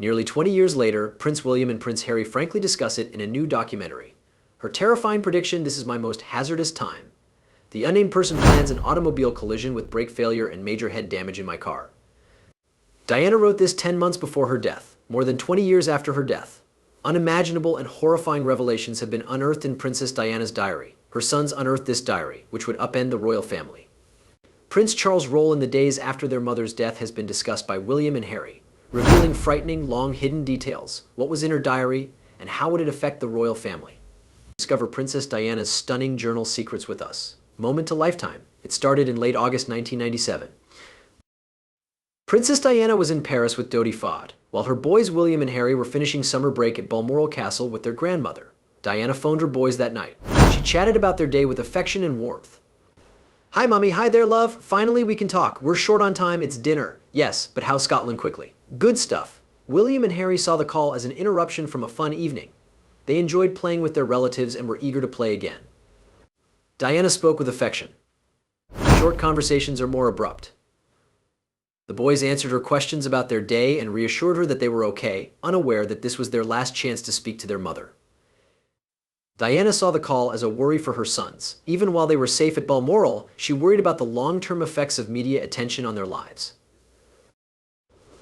Nearly 20 years later, Prince William and Prince Harry frankly discuss it in a new documentary. Her terrifying prediction, "This is my most hazardous time. The unnamed person plans an automobile collision with brake failure and major head damage in my car." Diana wrote this 10 months before her death, more than 20 years after her death. Unimaginable and horrifying revelations have been unearthed in Princess Diana's diary. Her sons unearthed this diary, which would upend the royal family. Prince Charles' role in the days after their mother's death has been discussed by William and Harry, revealing frightening, long-hidden details. What was in her diary, and how would it affect the royal family? Discover Princess Diana's stunning journal secrets with us. Moment to lifetime. It started in late August 1997. Princess Diana was in Paris with Dodi Fod, while her boys William and Harry were finishing summer break at Balmoral Castle with their grandmother. Diana phoned her boys that night. She chatted about their day with affection and warmth. "Hi, Mommy. Hi there, love. Finally, we can talk. We're short on time. It's dinner." "Yes, but how's Scotland quickly?" "Good stuff." William and Harry saw the call as an interruption from a fun evening. They enjoyed playing with their relatives and were eager to play again. Diana spoke with affection. Short conversations are more abrupt. The boys answered her questions about their day and reassured her that they were okay, unaware that this was their last chance to speak to their mother. Diana saw the call as a worry for her sons. Even while they were safe at Balmoral, she worried about the long-term effects of media attention on their lives.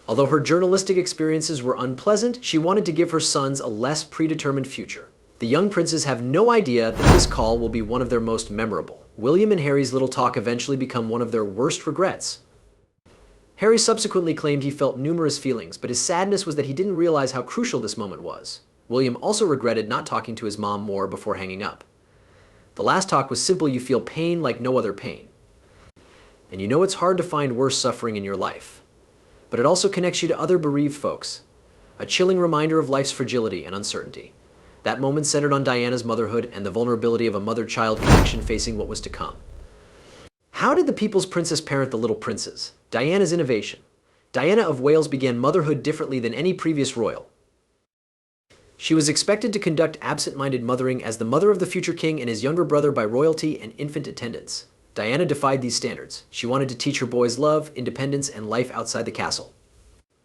Although her journalistic experiences were unpleasant, she wanted to give her sons a less predetermined future. The young princes have no idea that this call will be one of their most memorable. William and Harry's little talk eventually become one of their worst regrets. Harry subsequently claimed he felt numerous feelings, but his sadness was that he didn't realize how crucial this moment was. William also regretted not talking to his mom more before hanging up. The last talk was simple: "You feel pain like no other pain. And you know it's hard to find worse suffering in your life. But it also connects you to other bereaved folks. A chilling reminder of life's fragility and uncertainty." That moment centered on Diana's motherhood and the vulnerability of a mother-child connection facing what was to come. How did the People's Princess parent the little princes? Diana's innovation. Diana of Wales began motherhood differently than any previous royal. She was expected to conduct absent-minded mothering as the mother of the future king and his younger brother by royalty and infant attendants. Diana defied these standards. She wanted to teach her boys love, independence, and life outside the castle.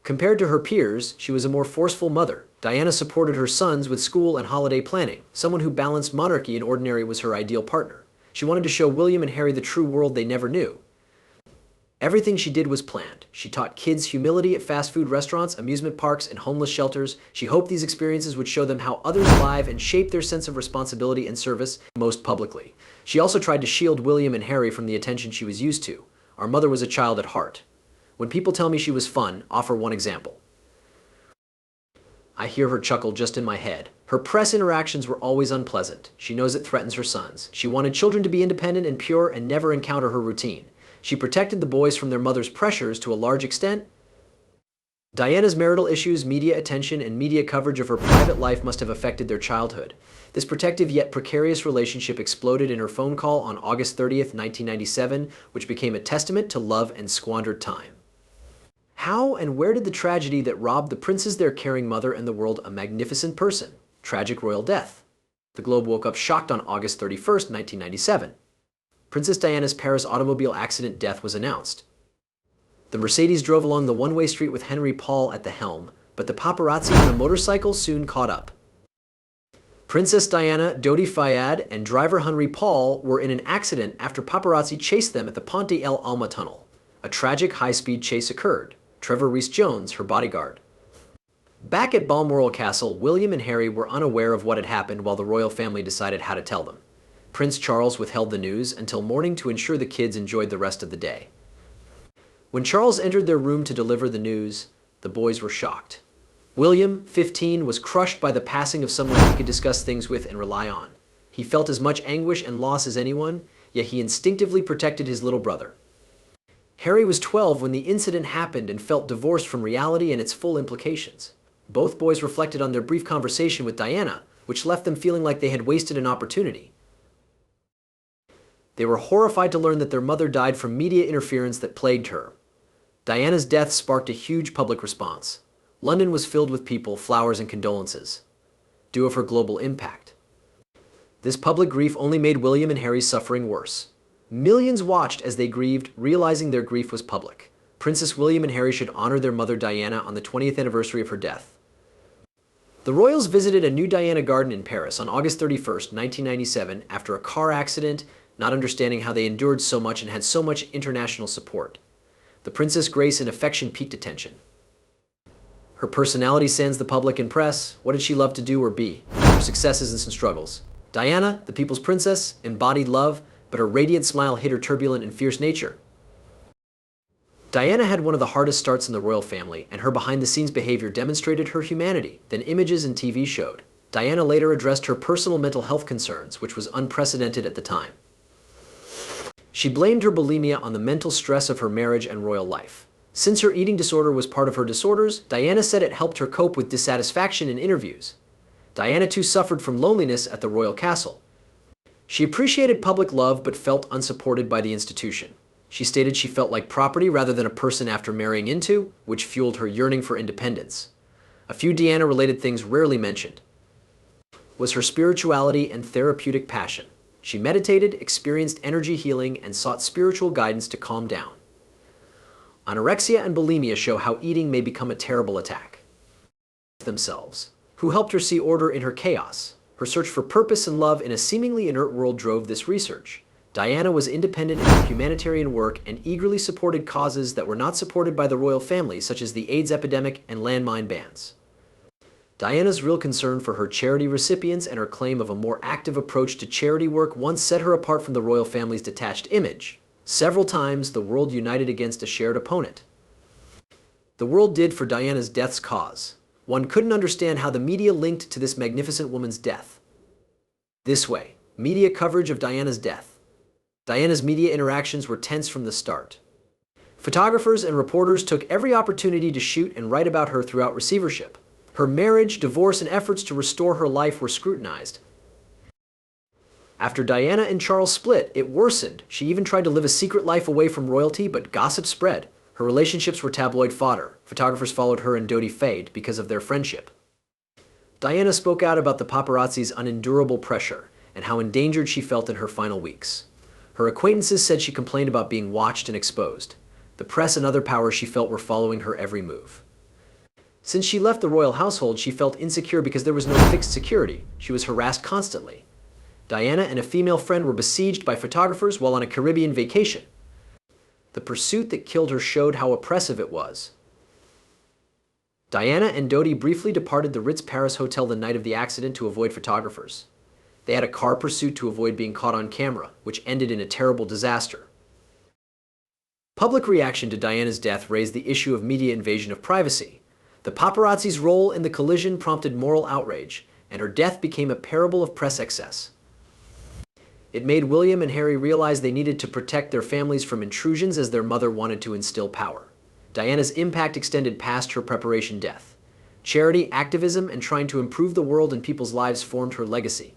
Compared to her peers, she was a more forceful mother. Diana supported her sons with school and holiday planning. Someone who balanced monarchy and ordinary was her ideal partner. She wanted to show William and Harry the true world they never knew. Everything she did was planned. She taught kids humility at fast food restaurants, amusement parks, and homeless shelters. She hoped these experiences would show them how others live and shape their sense of responsibility and service most publicly. She also tried to shield William and Harry from the attention she was used to. Our mother was a child at heart. When people tell me she was fun, offer one example. I hear her chuckle just in my head. Her press interactions were always unpleasant. She knows it threatens her sons. She wanted children to be independent and pure and never encounter her routine. She protected the boys from their mother's pressures to a large extent. Diana's marital issues, media attention, and media coverage of her private life must have affected their childhood. This protective yet precarious relationship exploded in her phone call on August 30th, 1997, which became a testament to love and squandered time. How and where did the tragedy that robbed the princes their caring mother and the world a magnificent person? Tragic royal death. The globe woke up shocked on August 31st, 1997. Princess Diana's Paris automobile accident death was announced. The Mercedes drove along the one-way street with Henry Paul at the helm, but the paparazzi on a motorcycle soon caught up. Princess Diana, Dodi Fayed, and driver Henry Paul were in an accident after paparazzi chased them at the Ponte El Alma tunnel. A tragic high-speed chase occurred. Trevor Rhys-Jones, her bodyguard. Back at Balmoral Castle, William and Harry were unaware of what had happened while the royal family decided how to tell them. Prince Charles withheld the news until morning to ensure the kids enjoyed the rest of the day. When Charles entered their room to deliver the news, the boys were shocked. William, 15, was crushed by the passing of someone he could discuss things with and rely on. He felt as much anguish and loss as anyone, yet he instinctively protected his little brother. Harry was 12 when the incident happened and felt divorced from reality and its full implications. Both boys reflected on their brief conversation with Diana, which left them feeling like they had wasted an opportunity. They were horrified to learn that their mother died from media interference that plagued her. Diana's death sparked a huge public response. London was filled with people, flowers, and condolences, due of her global impact. This public grief only made William and Harry's suffering worse. Millions watched as they grieved, realizing their grief was public. Princess William and Harry should honor their mother Diana on the 20th anniversary of her death. The royals visited a new Diana garden in Paris on August 31st, 1997, after a car accident, not understanding how they endured so much and had so much international support. The Princess' grace and affection piqued attention. Her personality sans the public and press. What did she love to do or be? Her successes and some struggles. Diana, the people's princess, embodied love, but her radiant smile hid her turbulent and fierce nature. Diana had one of the hardest starts in the royal family, and her behind-the-scenes behavior demonstrated her humanity than images and TV showed. Diana later addressed her personal mental health concerns, which was unprecedented at the time. She blamed her bulimia on the mental stress of her marriage and royal life. Since her eating disorder was part of her disorders, Diana said it helped her cope with dissatisfaction in interviews. Diana too suffered from loneliness at the royal castle. She appreciated public love but felt unsupported by the institution. She stated she felt like property rather than a person after marrying into, which fueled her yearning for independence. A few Diana-related things rarely mentioned was her spirituality and therapeutic passion. She meditated, experienced energy healing, and sought spiritual guidance to calm down. Anorexia and bulimia show how eating may become a terrible attack. Themselves, who helped her see order in her chaos. Her search for purpose and love in a seemingly inert world drove this research. Diana was independent in her humanitarian work and eagerly supported causes that were not supported by the royal family, such as the AIDS epidemic and landmine bans. Diana's real concern for her charity recipients and her claim of a more active approach to charity work once set her apart from the royal family's detached image. Several times, the world united against a shared opponent. The world did for Diana's death's cause. One couldn't understand how the media linked to this magnificent woman's death. This way, media coverage of Diana's death. Diana's media interactions were tense from the start. Photographers and reporters took every opportunity to shoot and write about her throughout receivership. Her marriage, divorce, and efforts to restore her life were scrutinized. After Diana and Charles split, it worsened. She even tried to live a secret life away from royalty, but gossip spread. Her relationships were tabloid fodder. Photographers followed her and Dodi Fayed because of their friendship. Diana spoke out about the paparazzi's unendurable pressure and how endangered she felt in her final weeks. Her acquaintances said she complained about being watched and exposed. The press and other powers she felt were following her every move. Since she left the royal household, she felt insecure because there was no fixed security. She was harassed constantly. Diana and a female friend were besieged by photographers while on a Caribbean vacation. The pursuit that killed her showed how oppressive it was. Diana and Dodi briefly departed the Ritz Paris hotel the night of the accident to avoid photographers. They had a car pursuit to avoid being caught on camera, which ended in a terrible disaster. Public reaction to Diana's death raised the issue of media invasion of privacy. The paparazzi's role in the collision prompted moral outrage, and her death became a parable of press excess. It made William and Harry realize they needed to protect their families from intrusions as their mother wanted to instill power. Diana's impact extended past her preparation death. Charity, activism, and trying to improve the world and people's lives formed her legacy.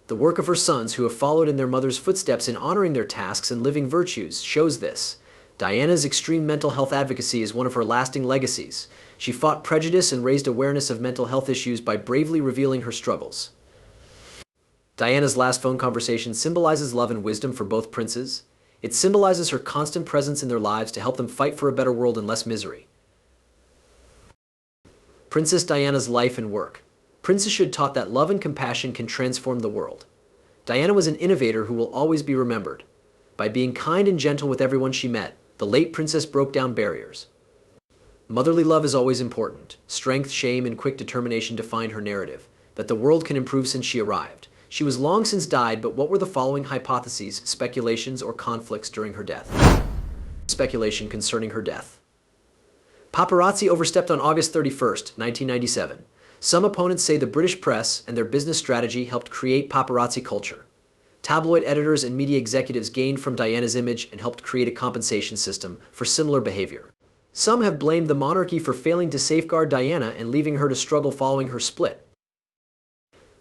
The work of her sons, who have followed in their mother's footsteps in honoring their tasks and living virtues, shows this. Diana's extreme mental health advocacy is one of her lasting legacies. She fought prejudice and raised awareness of mental health issues by bravely revealing her struggles. Diana's last phone conversation symbolizes love and wisdom for both princes. It symbolizes her constant presence in their lives to help them fight for a better world and less misery. Princess Diana's life and work. Princess Should taught that love and compassion can transform the world. Diana was an innovator who will always be remembered. By being kind and gentle with everyone she met, the late princess broke down barriers. Motherly love is always important. Strength, shame, and quick determination define her narrative, that the world can improve since she arrived. She was long since died, but what were the following hypotheses, speculations, or conflicts during her death? Speculation concerning her death. Paparazzi overstepped on August 31st, 1997. Some opponents say the British press and their business strategy helped create paparazzi culture. Tabloid editors and media executives gained from Diana's image and helped create a compensation system for similar behavior. Some have blamed the monarchy for failing to safeguard Diana and leaving her to struggle following her split.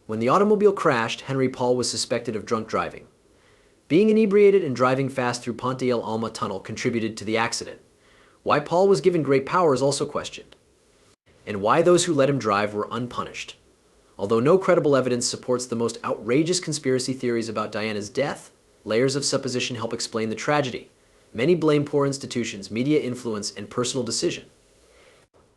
When the automobile crashed, Henry Paul was suspected of drunk driving. Being inebriated and driving fast through Ponte el Alma tunnel contributed to the accident. Why Paul was given great power is also questioned, and why those who let him drive were unpunished. Although no credible evidence supports the most outrageous conspiracy theories about Diana's death, layers of supposition help explain the tragedy. Many blame poor institutions, media influence, and personal decision.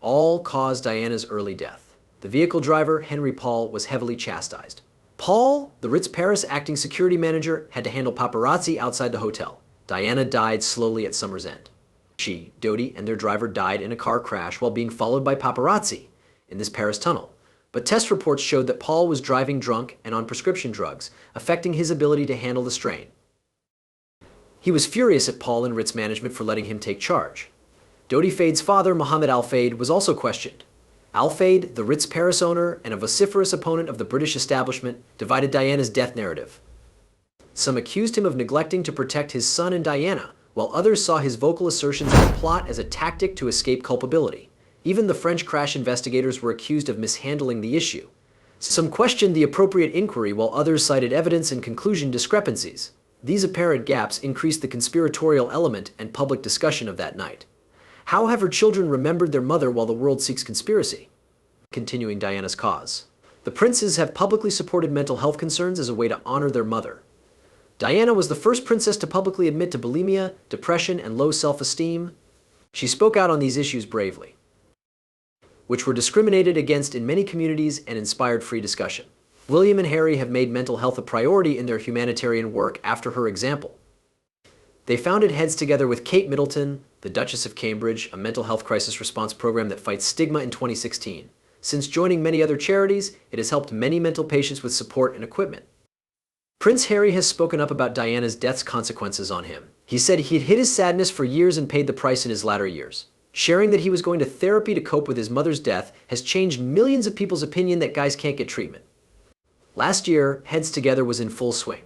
All caused Diana's early death. The vehicle driver, Henry Paul, was heavily chastised. Paul, the Ritz Paris acting security manager, had to handle paparazzi outside the hotel. Diana died slowly at summer's end. She, Dodi, and their driver died in a car crash while being followed by paparazzi in this Paris tunnel. But test reports showed that Paul was driving drunk and on prescription drugs, affecting his ability to handle the strain. He was furious at Paul and Ritz management for letting him take charge. Dodi Fade's father, Mohammed Al Fade, was also questioned. Al Fade, the Ritz Paris owner and a vociferous opponent of the British establishment, divided Diana's death narrative. Some accused him of neglecting to protect his son and Diana, while others saw his vocal assertions of a plot as a tactic to escape culpability. Even the French crash investigators were accused of mishandling the issue. Some questioned the appropriate inquiry, while others cited evidence and conclusion discrepancies. These apparent gaps increased the conspiratorial element and public discussion of that night. How have her children remembered their mother while the world seeks conspiracy? Continuing Diana's cause. The princes have publicly supported mental health concerns as a way to honor their mother. Diana was the first princess to publicly admit to bulimia, depression, and low self-esteem. She spoke out on these issues bravely, which were discriminated against in many communities and inspired free discussion. William and Harry have made mental health a priority in their humanitarian work after her example. They founded Heads Together with Kate Middleton, the Duchess of Cambridge, a mental health crisis response program that fights stigma in 2016. Since joining many other charities, it has helped many mental patients with support and equipment. Prince Harry has spoken up about Diana's death's consequences on him. He said he had hid his sadness for years and paid the price in his latter years. Sharing that he was going to therapy to cope with his mother's death has changed millions of people's opinion that guys can't get treatment. Last year, Heads Together was in full swing.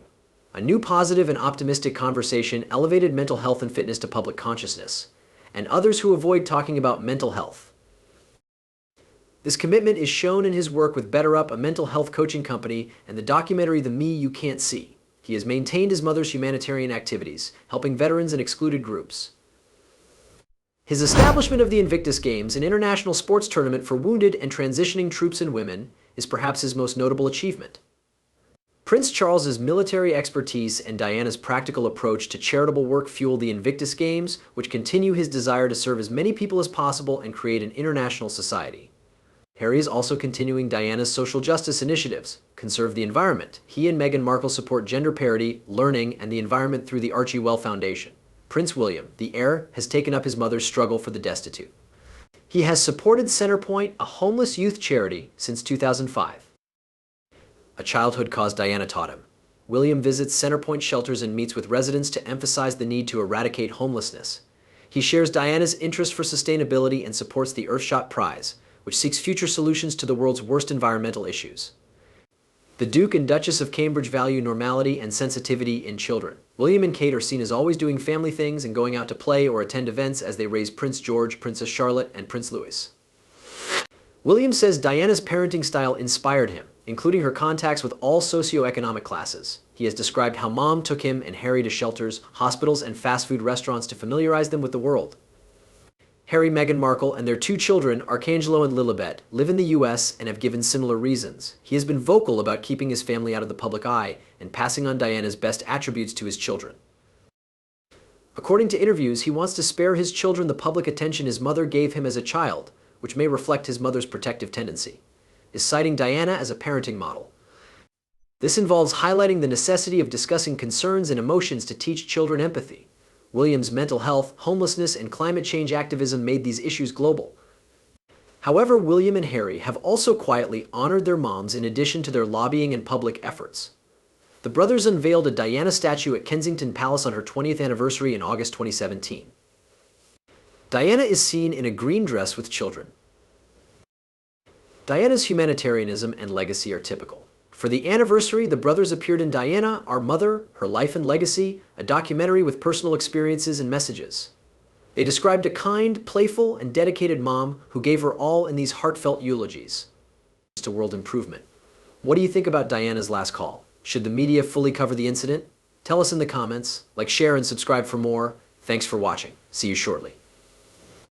A new positive and optimistic conversation elevated mental health and fitness to public consciousness, and others who avoid talking about mental health. This commitment is shown in his work with Better Up, a mental health coaching company, and the documentary The Me You Can't See. He has maintained his mother's humanitarian activities, helping veterans and excluded groups. His establishment of the Invictus Games, an international sports tournament for wounded and transitioning troops and women, is perhaps his most notable achievement. Prince Charles's military expertise and Diana's practical approach to charitable work fuel the Invictus Games, which continue his desire to serve as many people as possible and create an international society. Harry is also continuing Diana's social justice initiatives. Conserve the environment. He and Meghan Markle support gender parity, learning, and the environment through the Archie Well Foundation. Prince William, the heir, has taken up his mother's struggle for the destitute. He has supported Centrepoint, a homeless youth charity, since 2005. A childhood cause Diana taught him. William visits Centrepoint shelters and meets with residents to emphasize the need to eradicate homelessness. He shares Diana's interest for sustainability and supports the Earthshot Prize, which seeks future solutions to the world's worst environmental issues. The Duke and Duchess of Cambridge value normality and sensitivity in children. William and Kate are seen as always doing family things and going out to play or attend events as they raise Prince George, Princess Charlotte, and Prince Louis. William says Diana's parenting style inspired him, including her contacts with all socioeconomic classes. He has described how Mom took him and Harry to shelters, hospitals, and fast food restaurants to familiarize them with the world. Harry, Meghan Markle, and their two children, Arcangelo and Lilibet, live in the US and have given similar reasons. He has been vocal about keeping his family out of the public eye and passing on Diana's best attributes to his children. According to interviews, he wants to spare his children the public attention his mother gave him as a child, which may reflect his mother's protective tendency, is citing Diana as a parenting model. This involves highlighting the necessity of discussing concerns and emotions to teach children empathy. William's mental health, homelessness, and climate change activism made these issues global. However, William and Harry have also quietly honored their moms in addition to their lobbying and public efforts. The brothers unveiled a Diana statue at Kensington Palace on her 20th anniversary in August 2017. Diana is seen in a green dress with children. Diana's humanitarianism and legacy are typical. For the anniversary, the brothers appeared in Diana, Our Mother, Her Life and Legacy, a documentary with personal experiences and messages. They described a kind, playful, and dedicated mom who gave her all in these heartfelt eulogies to world improvement. What do you think about Diana's last call? Should the media fully cover the incident? Tell us in the comments. Like, share, and subscribe for more. Thanks for watching. See you shortly.